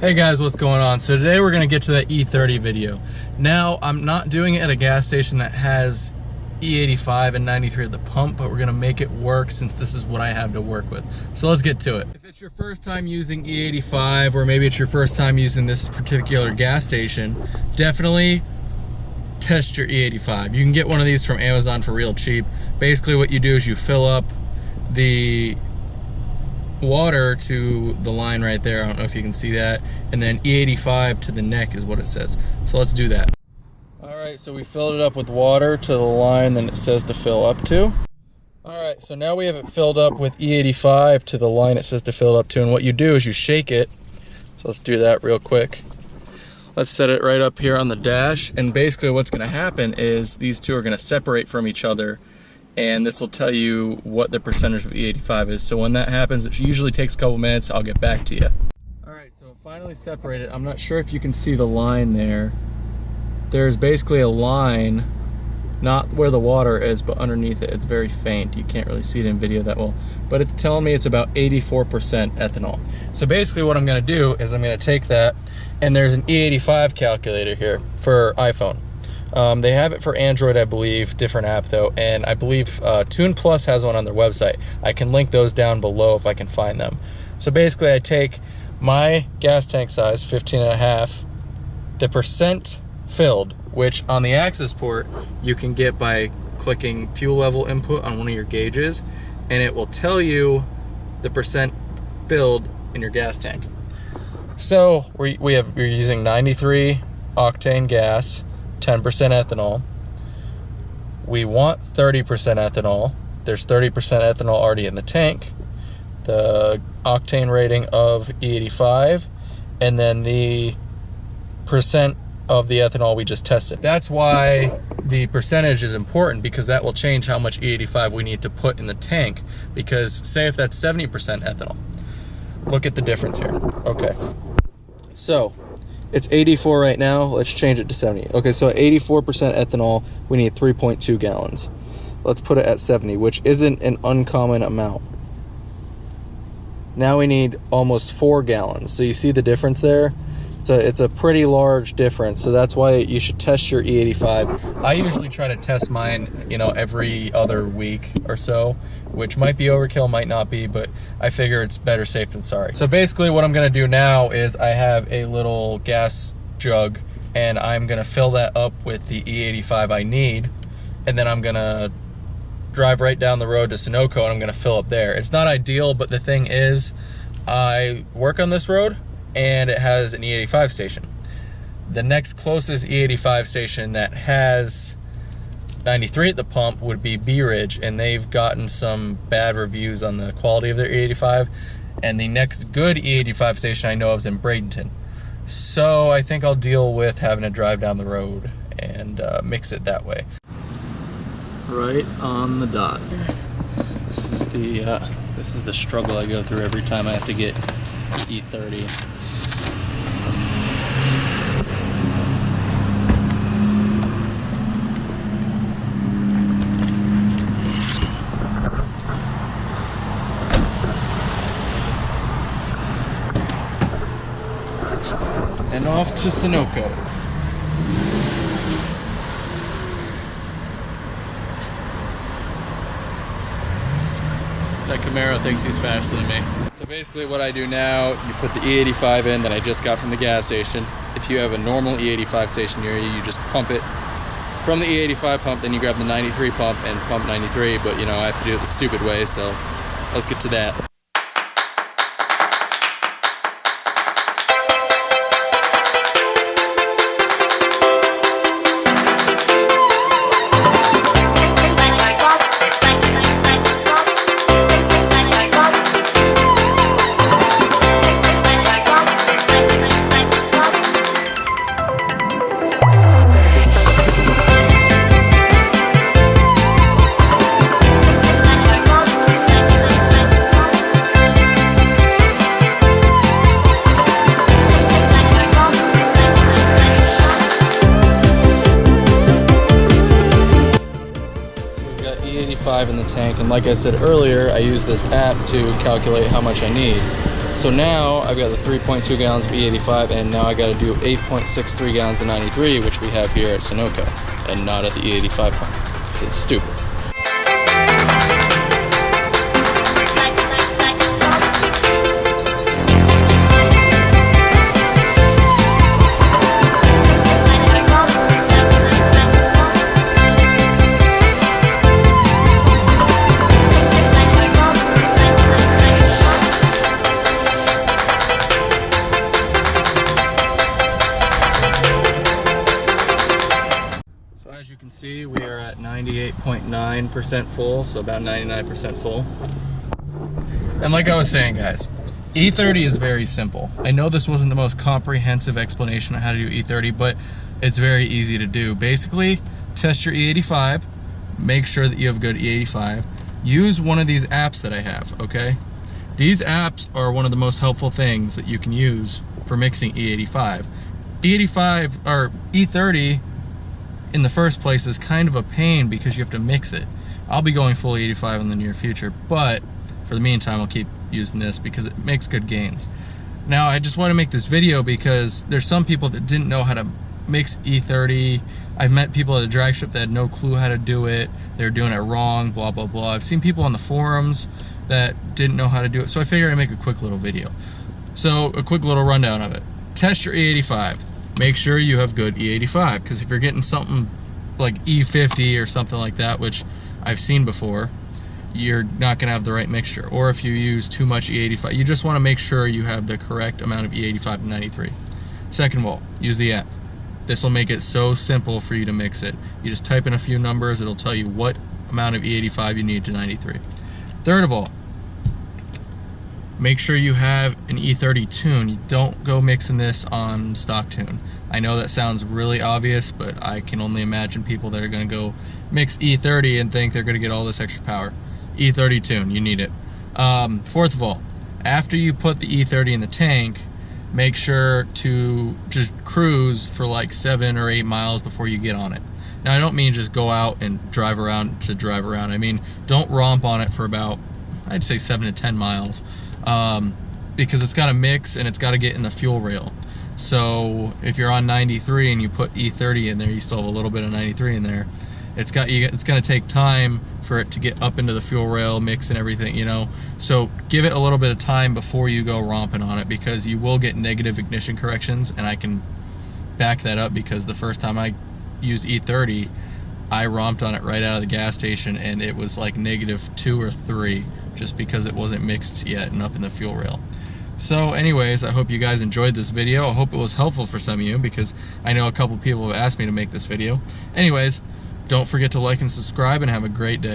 Hey guys, what's going on? So today we're going to get to that E30 video. Now, I'm not doing it at a gas station that has E85 and 93 at the pump, but we're going to make it work since this is what I have to work with. So let's get to it. If it's your first time using E85, or maybe it's your first time using this particular gas station, definitely test your E85. You can get one of these from Amazon for real cheap. Basically what you do is you fill up the water to the line right there. I don't know if you can see that, and then E85 to the neck is what it says. So let's do that. Alright, so we filled it up with water to the line that it says to fill up to. Alright, so now we have it filled up with E85 to the line it says to fill it up to, and what you do is you shake it. So let's do that real quick. Let's set it right up here on the dash, and basically what's going to happen is these two are going to separate from each other, and this will tell you what the percentage of E85 is. So when that happens, it usually takes a couple minutes. I'll get back to you. Alright, so finally separated. I'm not sure if you can see the line there. There's basically a line, not where the water is, but underneath it. It's very faint. You can't really see it in video that well. But it's telling me it's about 84% ethanol. So basically what I'm going to do is I'm going to take that, and there's an E85 calculator here for iPhone. They have it for Android, I believe, different app though, and I believe Tune Plus has one on their website. I can link those down below if I can find them. So basically I take my gas tank size, 15.5, the percent filled, which on the access port you can get by clicking fuel level input on one of your gauges, and it will tell you the percent filled in your gas tank. So we're using 93 octane gas, 10% ethanol. We want 30% ethanol. There's 30% ethanol already in the tank. The octane rating of E85, and then the percent of the ethanol we just tested. That's why the percentage is important, because that will change how much E85 we need to put in the tank. Because say if that's 70% ethanol, look at the difference here. Okay, so it's 84 right now. Let's change it to 70. Okay, so at 84% ethanol, we need 3.2 gallons. Let's put it at 70, which isn't an uncommon amount. Now we need almost 4 gallons. So you see the difference there? It's a pretty large difference. So that's why you should test your E85. I usually try to test mine, every other week or so, which might be overkill, might not be, but I figure it's better safe than sorry. So basically what I'm gonna do now is I have a little gas jug, and I'm gonna fill that up with the E85 I need, and then I'm gonna drive right down the road to Sunoco, and I'm gonna fill up there. It's not ideal, but the thing is, I work on this road, and it has an E85 station. The next closest E85 station that has 93 at the pump would be Bee Ridge, and they've gotten some bad reviews on the quality of their E85. And the next good E85 station I know of is in Bradenton. So I think I'll deal with having to drive down the road and mix it that way. Right on the dot. This is the struggle I go through every time I have to get E30. And off to Sunoco. That Camaro thinks he's faster than me. So basically what I do now, you put the E85 in that I just got from the gas station. If you have a normal E85 station near you, you just pump it from the E85 pump, then you grab the 93 pump and pump 93, but I have to do it the stupid way, so let's get to that. E85 in the tank, and like I said earlier, I use this app to calculate how much I need. So now I've got the 3.2 gallons of E85, and now I got to do 8.63 gallons of 93, which we have here at Sunoco, and not at the E85 pump, because it's stupid. As you can see, we are at 98.9% full, so about 99% full. And like I was saying, guys, E30 is very simple. I know this wasn't the most comprehensive explanation on how to do E30, but it's very easy to do. Basically, test your E85, make sure that you have good E85. Use one of these apps that I have, okay? These apps are one of the most helpful things that you can use for mixing E85. E85, or E30, in the first place is kind of a pain because you have to mix it. I'll be going full 85 in the near future, but for the meantime I'll keep using this because it makes good gains. Now I just want to make this video because there's some people that didn't know how to mix E30. I've met people at the drag strip that had no clue how to do it. They were doing it wrong, blah blah blah. I've seen people on the forums that didn't know how to do it, so I figured I'd make a quick little video. So a quick little rundown of it. Test your E85. Make sure you have good E85, because if you're getting something like E50 or something like that, which I've seen before, you're not going to have the right mixture. Or if you use too much E85, you just want to make sure you have the correct amount of E85 and 93. Second of all, use the app. This will make it so simple for you to mix it. You just type in a few numbers, it'll tell you what amount of E85 you need to 93. Third of all, make sure you have an E30 tune. You don't go mixing this on stock tune. I know that sounds really obvious, but I can only imagine people that are going to go mix E30 and think they're going to get all this extra power. E30 tune, you need it. Fourth of all, after you put the E30 in the tank, make sure to just cruise for like 7 or 8 miles before you get on it. Now I don't mean just go out and drive around to drive around. I mean don't romp on it for about, I'd say 7 to 10 miles. Because it's got to mix and it's got to get in the fuel rail. So if you're on 93 and you put E30 in there, you still have a little bit of 93 in there. It's going to take time for it to get up into the fuel rail, mix and everything, you know. So give it a little bit of time before you go romping on it, because you will get negative ignition corrections, and I can back that up because the first time I used E30, I romped on it right out of the gas station and it was like -2 or 3 just because it wasn't mixed yet and up in the fuel rail. So anyways, I hope you guys enjoyed this video. I hope it was helpful for some of you, because I know a couple people have asked me to make this video. Anyways, don't forget to like and subscribe, and have a great day.